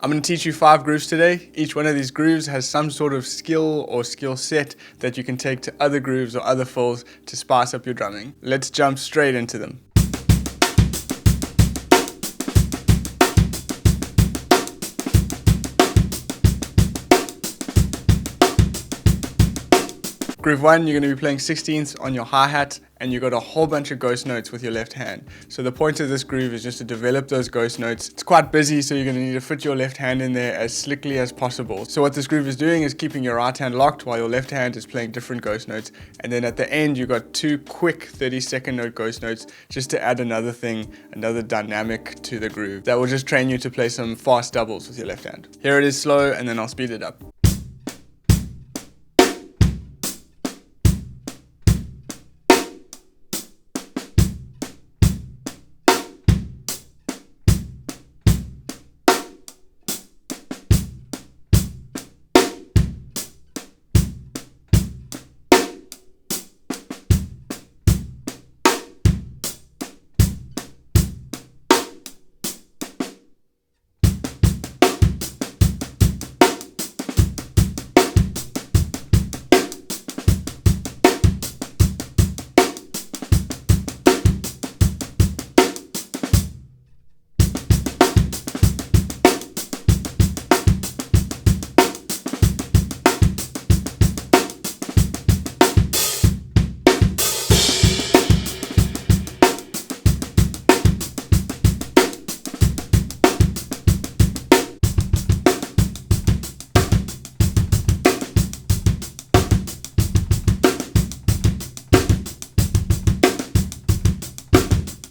I'm going to teach you 5 grooves today. Each one of these grooves has some sort of skill or skill set that you can take to other grooves or other fills to spice up your drumming. Let's jump straight into them. Groove 1, you're going to be playing 16ths on your hi-hat, and you've got a whole bunch of ghost notes with your left hand. So the point of this groove is just to develop those ghost notes. It's quite busy, so you're going to need to fit your left hand in there as slickly as possible. So what this groove is doing is keeping your right hand locked while your left hand is playing different ghost notes. And then at the end, you've got 2 quick 30-second note ghost notes just to add another thing, another dynamic to the groove. That will just train you to play some fast doubles with your left hand. Here it is slow, and then I'll speed it up.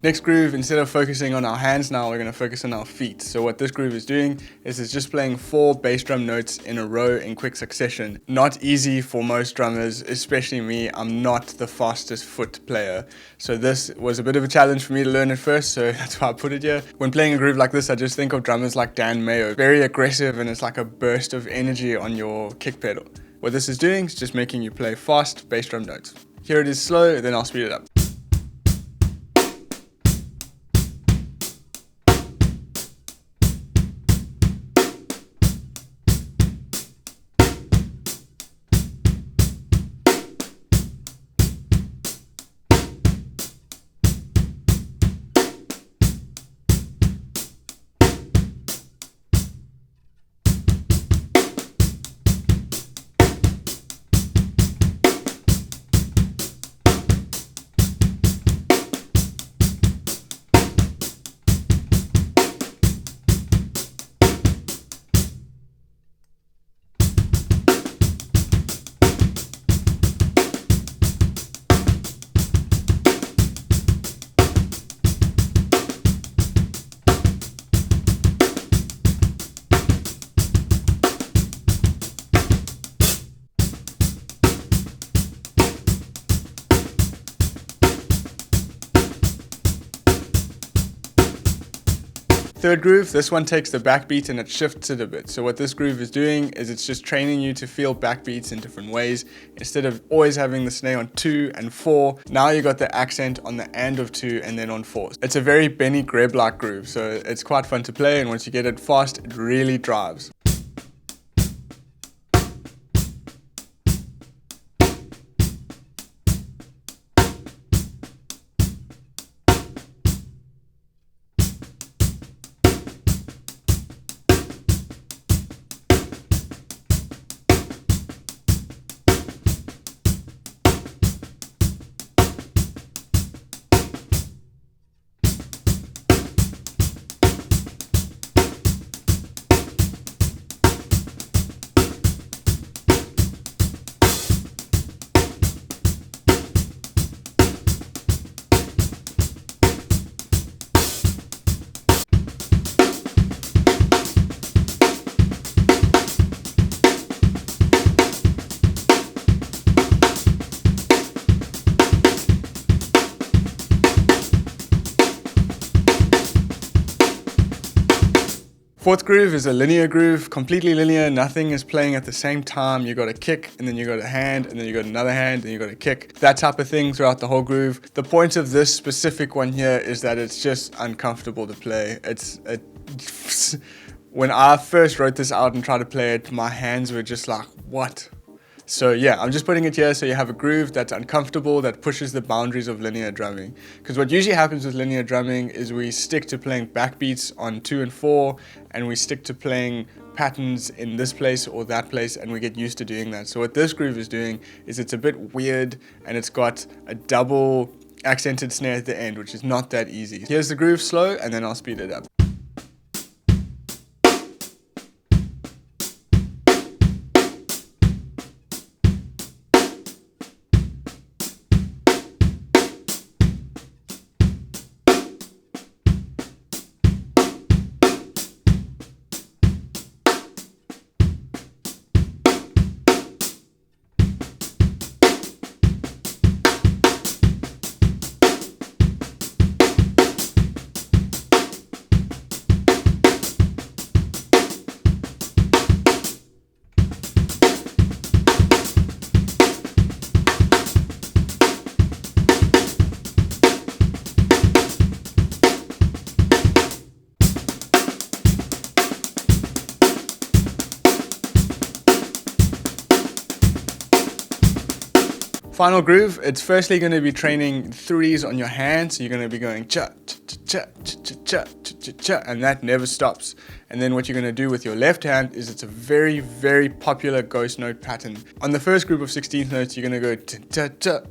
Next groove, instead of focusing on our hands now, we're going to focus on our feet. So what this groove is doing is it's just playing 4 bass drum notes in a row in quick succession. Not easy for most drummers, especially me. I'm not the fastest foot player. So this was a bit of a challenge for me to learn at first, so that's why I put it here. When playing a groove like this, I just think of drummers like Dan Mayo. Very aggressive, and it's like a burst of energy on your kick pedal. What this is doing is just making you play fast bass drum notes. Here it is slow, then I'll speed it up. Third groove, this one takes the backbeat and it shifts it a bit. So what this groove is doing is it's just training you to feel backbeats in different ways. Instead of always having the snare on 2 and 4, now you got the accent on the and of 2 and then on 4. It's a very Benny Greb-like groove, so it's quite fun to play, and once you get it fast, it really drives. Fourth groove is a linear groove, completely linear, nothing is playing at the same time. You got a kick, and then you got a hand, and then you got another hand, and you got a kick. That type of thing throughout the whole groove. The point of this specific one here is that it's just uncomfortable to play. When I first wrote this out and tried to play it, my hands were just like, what? So yeah, I'm just putting it here so you have a groove that's uncomfortable, that pushes the boundaries of linear drumming. Because what usually happens with linear drumming is we stick to playing backbeats on 2 and 4, and we stick to playing patterns in this place or that place, and we get used to doing that. So what this groove is doing is it's a bit weird, and it's got a double accented snare at the end, which is not that easy. Here's the groove slow, and then I'll speed it up. Final groove, it's firstly going to be training threes on your hand, so you're going to be going cha cha cha cha cha cha cha, and that never stops. And then what you're going to do with your left hand is it's a very, very popular ghost note pattern. On the first group of 16th notes, you're going to go cha cha cha,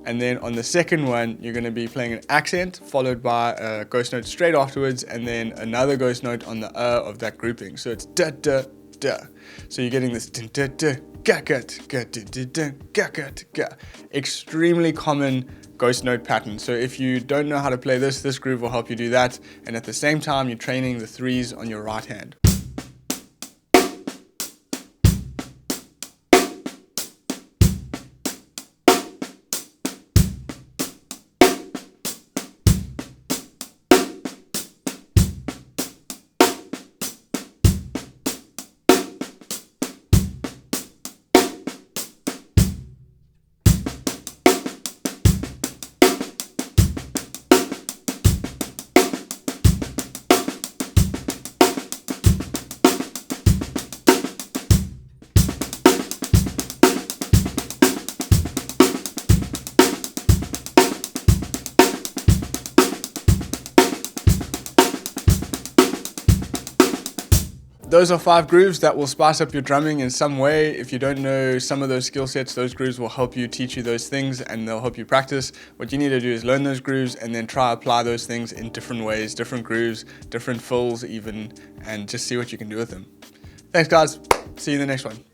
and then on the second one, you're going to be playing an accent followed by a ghost note straight afterwards, and then another ghost note on the of that grouping. So it's da da da. So you're getting this da da da. Extremely common ghost note pattern. So if you don't know how to play this groove will help you do that, and at the same time you're training the threes on your right hand. Those are 5 grooves that will spice up your drumming in some way. If you don't know some of those skill sets, those grooves will help you, teach you those things, and they'll help you practice. What you need to do is learn those grooves and then try apply those things in different ways, different grooves, different fills even, and just see what you can do with them. Thanks guys, see you in the next one.